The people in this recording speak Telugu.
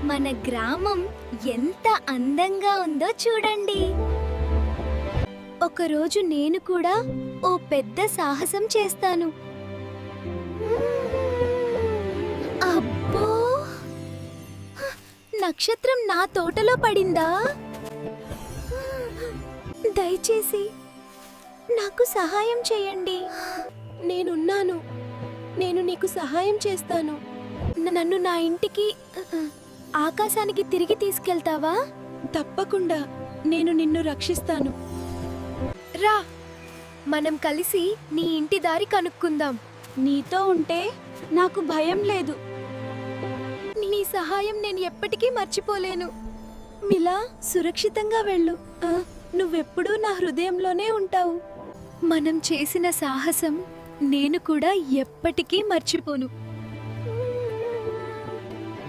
మన గ్రామం ఎంత అందంగా ఉందో చూడండి. ఒకరోజు నేను కూడా ఓ పెద్ద సాహసం చేస్తాను. అబ్బో! నక్షత్రం నా తోటలో పడిందా? దయచేసి నాకు సహాయం చేయండి. నేనున్నాను. నేను నీకు సహాయం చేస్తాను. నన్ను నా ఇంటికి ఆకాశానికి తిరిగి తీసుకెళ్తావా? తప్పకుండా నేను నిన్ను రక్షిస్తాను. రా, మనం కలిసి నీ ఇంటి దారి కనుక్కుందాం. నీతో ఉంటే నాకు భయం లేదు. నీ సహాయం నేను ఎప్పటికీ మర్చిపోలేను. మిలా, సురక్షితంగా వెళ్ళు. నువ్వెప్పుడూ నా హృదయంలోనే ఉంటావు. మనం చేసిన సాహసం నేను కూడా ఎప్పటికీ మర్చిపోను.